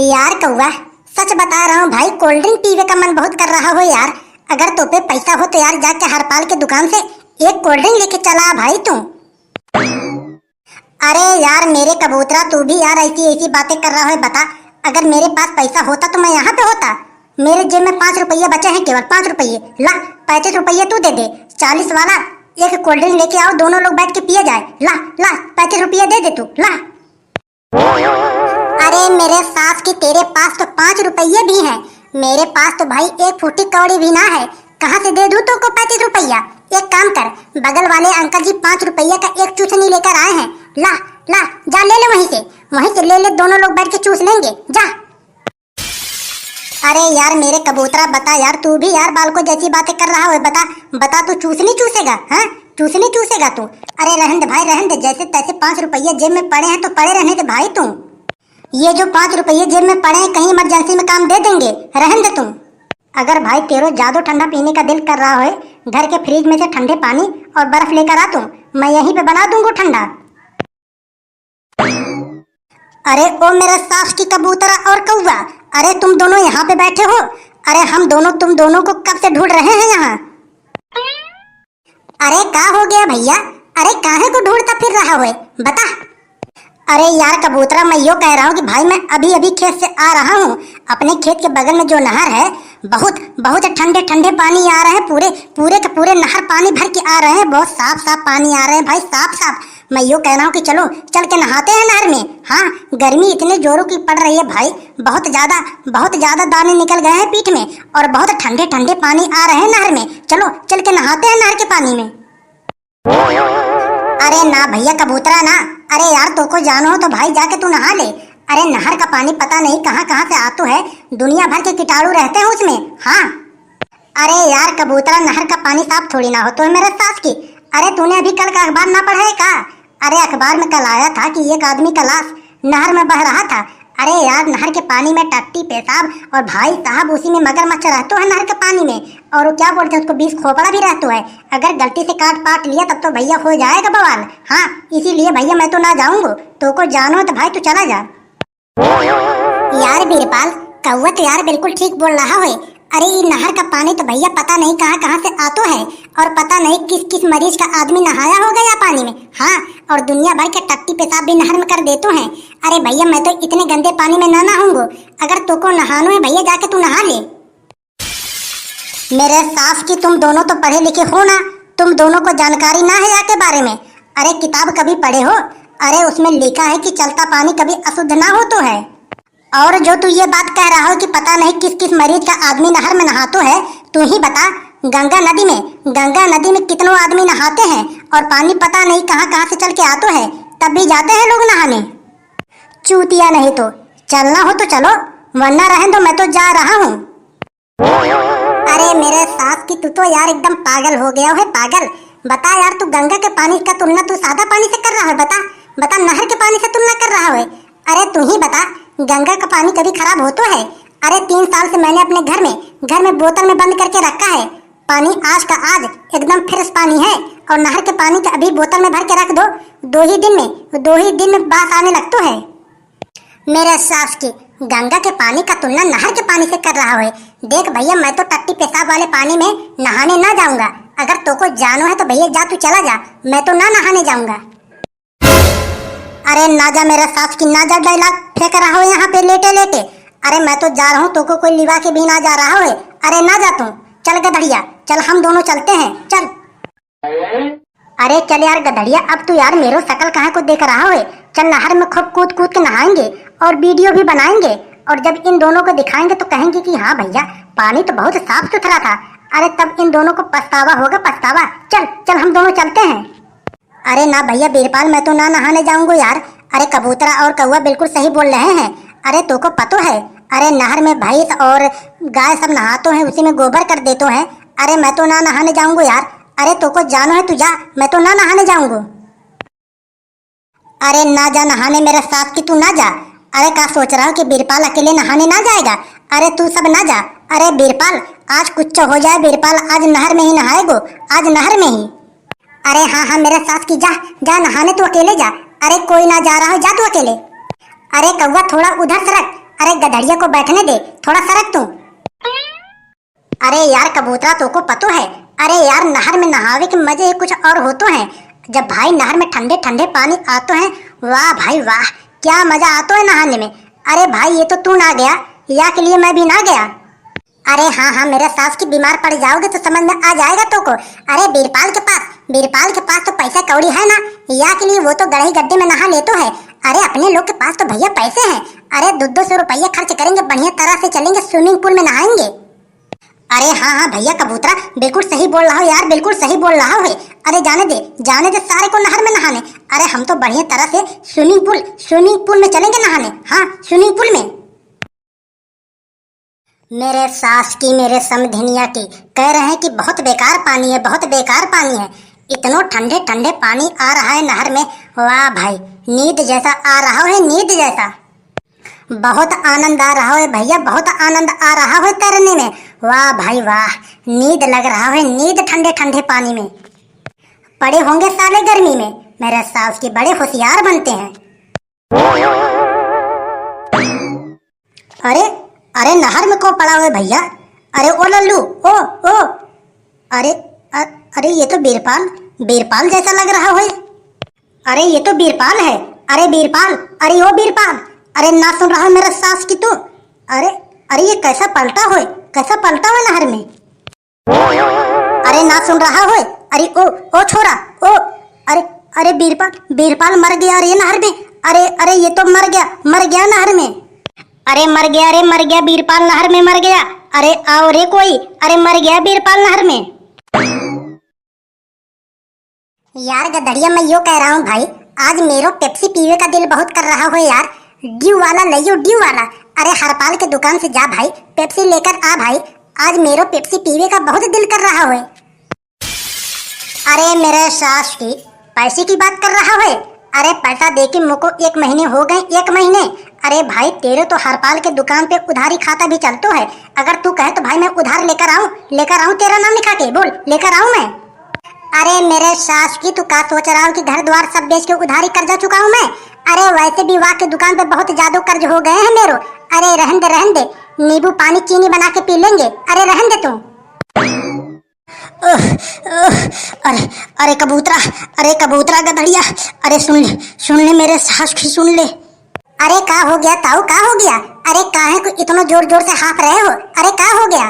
यार कौआ, सच बता रहा हूँ भाई, कोल्ड ड्रिंक पीने का मन बहुत कर रहा हो यार। अगर तो पे पैसा हो तो यार जाके हरपाल के दुकान से एक कोल्ड ड्रिंक लेके चला आ भाई तू। अरे यार मेरे कबूतरा, तू भी यार ऐसी ऐसी बातें कर रहा है। बता, अगर मेरे पास पैसा होता तो मैं यहाँ पे होता। मेरे जेब में 5 रुपये बचे हैं, केवल 5 रुपये। ला 35 रुपये तू दे दे, 40 वाला एक कोल्ड ड्रिंक लेके आओ, दोनों लोग बैठ के पिए जाए। ला ला 35 रुपये दे दे तू, ला। अरे मेरे सास की, तेरे पास तो 5 रुपये भी हैं, मेरे पास तो भाई 1 फुटी कौड़ी भी ना है। कहाँ से दे दूं तुमको 35 रुपया? एक काम कर, बगल वाले अंकल जी 5 रुपये का एक चूसनी लेकर आए हैं, ला ला जा ले ले, वहीं से ले ले, दोनों लोग बैठ के चूस लेंगे, जा। अरे यार मेरे कबूतरा बता यार, तू भी यार बालको जैसी बातें कर रहा है। बता बता, तू चूसनी चूसेगा? हाँ चूसनी चूसेगा तू? अरे रहने दे भाई, रहने दे, जैसे तैसे 5 रुपये जेब में पड़े हैं तो पड़े रहने दे भाई। तू ये जो 5 रुपये जेब में पड़े हैं, कहीं इमरजेंसी में काम दे देंगे, रहने दे तुम। अगर भाई तेरो ज्यादा ठंडा पीने का दिल कर रहा है, घर के फ्रिज में से ठंडे पानी और बर्फ लेकर आ, तुम मैं यहीं पे बना दूंगा ठंडा। अरे ओ मेरा सास की कबूतरा और कौवा, अरे तुम दोनों यहाँ पे बैठे हो? अरे हम दोनों तुम दोनों को कब से ढूंढ रहे हैं यहाँ। अरे क्या हो गया भैया? अरे काहे को ढूंढता फिर रहा है, बता। अरे यार कबूतरा, मैं यो कह रहा हूँ कि भाई मैं अभी अभी खेत से आ रहा हूँ। अपने खेत के बगल में जो नहर है, बहुत बहुत ठंडे ठंडे पानी आ रहे हैं, पूरे के पूरे नहर पानी भर के आ रहे हैं, बहुत साफ साफ पानी आ रहे हैं भाई, साफ साफ। मैं यो कह रहा हूँ कि चलो चल के नहाते हैं नहर में। हाँ गर्मी इतने जोरों की पड़ रही है भाई, बहुत ज्यादा दाने निकल गए हैं पीठ में, और बहुत ठंडे ठंडे पानी आ रहे हैं नहर में। चलो चल के नहाते हैं नहर के पानी में। अरे ना भैया कबूतरा ना, अरे यार तो को जानो हो तो भाई जाके तू नहा ले। अरे नहर का पानी पता नहीं कहाँ कहाँ से आतो है, दुनिया भर के कीटाणु रहते हैं उसमें। हाँ अरे यार कबूतरा, नहर का पानी साफ थोड़ी ना हो तो है मेरे सास की। अरे तूने अभी कल का अखबार ना पढ़ा है का? अरे अखबार में कल आया था कि एक आदमी का लाश नहर में बह रहा था। अरे यार नहर के पानी में टट्टी पेशाब, और भाई साहब उसी में मगरमच्छ रहते हैं नहर के पानी में, और वो क्या बोलते हैं उसको, 20 खोपड़ा भी रहता है। अगर गलती से काट पाट लिया तब तो भैया हो जाएगा बवाल। हाँ इसीलिए भैया मैं तो ना जाऊंगा, तो को जानो तो भाई तू चला जा। यार बीरपाल, कौवा तो यार बिल्कुल ठीक बोल रहा है। अरे ये नहर का पानी तो भैया पता नहीं कहाँ कहाँ से आतो है, और पता नहीं किस किस मरीज का आदमी नहाया होगा या पानी में। हाँ और दुनिया भर के टट्टी पेशाब भी नहर में कर देते हैं। अरे भैया मैं तो इतने गंदे पानी में ना नहाऊंगा। अगर तो को नहानो है भैया जाके तू नहा ले। मेरे सास की, तुम दोनों तो पढ़े लिखे हो ना, तुम दोनों को जानकारी ना है यहाँ के बारे में? अरे किताब कभी पढ़े हो? अरे उसमें लिखा है कि चलता पानी कभी अशुद्ध ना हो तो है। और जो तू ये बात कह रहा हो कि पता नहीं किस किस मरीज का आदमी नहर में नहातो है, तू ही बता। गंगा नदी में कितनों आदमी नहाते हैं, और पानी पता नहीं कहाँ कहाँ से चल के आतो है, तब भी जाते हैं लोग नहाने। चूतिया नहीं तो चलना हो तो चलो, वरना रहने दो, मैं तो जा रहा हूँ। अरे मेरे सास की, तू तो यार एकदम पागल हो गया है, पागल। बता यार, तू गंगा के पानी का तुलना तू सादा पानी से कर रहा है? बता नहर के पानी से तुलना कर रहा है? अरे तू ही बता, गंगा का पानी कभी खराब हो तो है? अरे 3 साल से मैंने अपने घर में बोतल में बंद करके रखा है, पानी आज का आज एकदम फ्रेश पानी है। और नहर के पानी का अभी बोतल में भर के रख दो, 2 ही दिन में बास आने लगता है। मेरे सास की, गंगा के पानी का तुलना नहर के पानी से कर रहा है? देख भैया, मैं तो टट्टी पेशाब वाले पानी में नहाने ना जाऊंगा। अगर तो को जानो है तो भैया जा, तू चला जा, मैं तो ना नहाने जाऊंगा। अरे ना जा मेरा सास की, ना जा, डायलॉग फेंक रहा हो यहाँ पे लेटे लेटे। अरे मैं तो जा रहा हूँ, तो को कोई लिवा के भी ना जा रहा है। अरे ना जा तू, चल गधड़िया, चल हम दोनों चलते हैं, चल। अरे चल यार गधड़िया, अब तू यार मेरो शकल कहाँ को देख रहा है? चल नहर में खूब कूद कूद के नहाएंगे और वीडियो भी बनाएंगे, और जब इन दोनों को दिखाएंगे तो कहेंगे कि हाँ भैया पानी तो बहुत साफ सुथरा था। अरे तब इन दोनों को पछतावा होगा, पछतावा। चल चल हम दोनों चलते हैं। अरे ना भैया बीरपाल, मैं तो ना नहाने जाऊंगा यार। अरे कबूतरा और कौवा बिल्कुल सही बोल रहे हैं। अरे तो को पतो है, अरे नहर में भैंस और गाय सब नहाते हैं, उसी में गोबर कर देते हैं। अरे मैं तो ना नहाने जाऊंगा यार। अरे तो को जानो है तू जा, मैं तो ना नहाने जाऊंगा। अरे ना जा नहाने मेरे साथ की, तू ना जा। अरे क्या सोच रहा हो कि बीरपाल अकेले नहाने ना जाएगा? अरे तू सब ना जा। अरे बीरपाल आज कुछ हो जाए, बीरपाल आज नहर में ही नहाएगो, आज नहर में ही। अरे हाँ मेरे साथ की, जा जा नहाने, तू अकेले जा। अरे कोई ना जा रहा हो, जा तू अकेले। अरे कौवा थोड़ा उधर सरक, अरे गधड़िया को बैठने दे, थोड़ा सरक तू। अरे यार कबूतरा, तो को पतो है? अरे यार नहर में नहावे के मजे ही कुछ और होते हैं। जब भाई नहर में ठंडे ठंडे पानी आते हैं, वाह भाई वाह, क्या मजा आता है नहाने में। अरे भाई ये तो तू ना गया, या के लिए मैं भी ना गया। अरे हाँ, मेरे सास की बीमार पड़ जाओगे तो समझ में आ जाएगा तो को। अरे बीरपाल के पास तो पैसा कौड़ी है ना, या के लिए वो तो गढ़ई गड्ढे में नहा लेते है। अरे अपने लोग के पास तो भैया पैसे हैं। अरे 200 रुपया खर्च करेंगे, बढ़िया तरह से चलेंगे, स्विमिंग पूल में नहाएंगे। अरे हाँ भैया कबूतरा, बिल्कुल सही बोल रहा हो यार, बिल्कुल सही बोल रहा है। अरे जाने दे सारे को नहर में नहाने। अरे हम तो बढ़िया तरह से स्विमिंग पूल में चलेंगे नहाने। हाँ, स्विमिंग पूल में। मेरे सास की, मेरे समधिनिया की, कह रहे हैं कि बहुत बेकार पानी है, बहुत बेकार पानी है। इतनो ठंडे ठंडे पानी आ रहा है नहर में, वाह भाई, नींद जैसा आ रहा है, नींद जैसा। बहुत आनंद आ रहा है भैया, बहुत आनंद आ रहा है तैरने में। वाह भाई वाह, नींद लग रहा है, नींद ठंडे ठंडे पानी में। पड़े होंगे साले गर्मी में, मेरे सास के बड़े होशियार बनते हैं। अरे अरे नहर में को पड़ा हुआ भैया? अरे ओ लल्लू, ओ अरे अरे ये तो बीरपाल जैसा लग रहा है। अरे ये तो बीरपाल है। अरे बीरपाल, अरे ओ बीरपाल, अरे ना सुन रहा है मेरा सास की तू? अरे ये कैसा पलटा हुआ नहर में। अरे ना सुन रहा हो? अरे ओ छोरा, ओ अरे बीरपाल मर गया रे नहर में। अरे ये तो मर गया नहर में। अरे मर गया बीरपाल नहर में मर गया। अरे आओ रे कोई, अरे मर गया बीरपाल नहर में। यार गधड़िया, मैं यो कह रहा हूँ भाई, आज मेरो पेप्सी पीने का दिल बहुत कर रहा हो यार। ड्यू वाला लइयो, ड्यू वाला। अरे हरपाल के दुकान से जा भाई, पेप्सी लेकर आ भाई। आज मेरो पेप्सी पीने का बहुत दिल कर रहा है। अरे मेरे सास की, पैसे की बात कर रहा है? अरे पैसा दे के मुझको 1 महीने हो गए, 1 महीने। अरे भाई तेरे तो हरपाल के दुकान पे उधारी खाता भी चलतो है। अगर तू कहे तो भाई मैं उधार लेकर आऊं तेरा नाम लिखा के, बोल लेकर आऊं मैं। अरे मेरे सास की, तू क्या सोच रहा हूँ कि घर द्वार सब बेच के उधारी कर्जा चुका हूँ मैं? अरे वैसे भी वाह के दुकान पे बहुत ज्यादा कर्ज हो गए हैं मेरो। अरे रहन दे, नींबू पानी चीनी बना के पी लेंगे। अरे रहन दे तू। अरे कबूतरा गधड़िया, अरे सुन ले मेरे सास की, सुन ले। अरे का हो गया ताऊ, का हो गया? अरे काहे को इतना जोर जोर से हाँफ रहे हो? अरे का हो गया?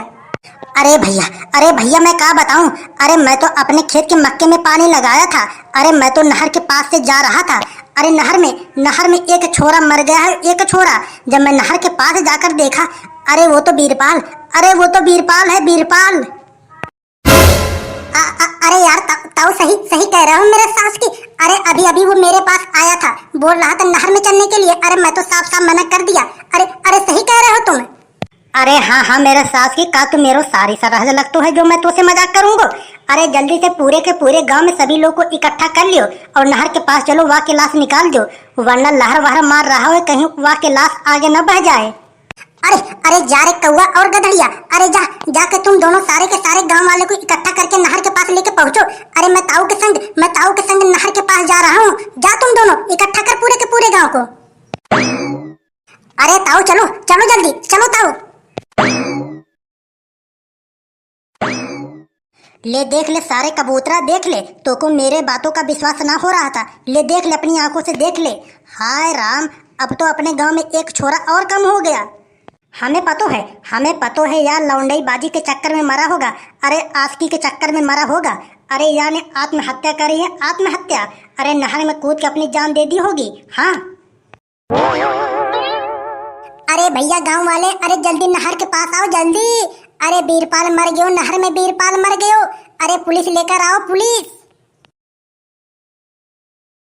अरे भैया मैं क्या बताऊं। अरे मैं तो अपने खेत के मक्के में पानी लगाया था। अरे मैं तो नहर के पास से जा रहा था। अरे नहर में एक छोरा मर गया है, एक छोरा। जब मैं नहर के पास जाकर देखा, अरे वो तो बीरपाल है, बीरपाल। अरे यार ताऊ सही कह रहा हूँ मेरे सास की। अरे अभी वो मेरे पास आया था, बोल रहा था नहर में चलने के लिए। अरे मैं तो साफ मना कर दिया। अरे सही कह रहे हो तुम। अरे हाँ मेरे सास की, का तुम मेरो सारी सरहद लगतो है जो मैं तुझसे मजाक करूंगा। अरे जल्दी से पूरे के पूरे गांव में सभी लोग को इकट्ठा कर लियो और नहर के पास चलो, वहाँ के लाश निकाल दो, वरना लहर वहर मार रहा है, कहीं वहाँ के लाश आगे न बह जाए। अरे जा रे कौआ और गधड़िया, अरे जाके तुम दोनों सारे के सारे गांव वाले को इकट्ठा करके नहर के पास लेके पहुंचो। अरे मैं ताऊ के संग नहर के पास जा रहा हूँ। जा तुम दोनों इकट्ठा कर पूरे के पूरे गांव को। अरे ताऊ चलो जल्दी चलो ताऊ। ले देख ले सारे कबूतरा, देख ले, तो को मेरे बातों का विश्वास ना हो रहा था। ले देख ले, अपनी आंखों से देख ले। हाय राम, अब तो अपने गांव में एक छोरा और कम हो गया। हमें पतो है यार, लौंडई बाजी के चक्कर में मरा होगा। अरे आस्की के चक्कर में मरा होगा। अरे यार ने आत्महत्या करी है, आत्महत्या। अरे नहर में कूद के अपनी जान दे दी होगी। हाँ अरे भैया गांव वाले, अरे जल्दी नहर के पास आओ जल्दी। अरे बीरपाल मर गयो नहर में, बीरपाल मर गयो। अरे पुलिस लेकर आओ, पुलिस।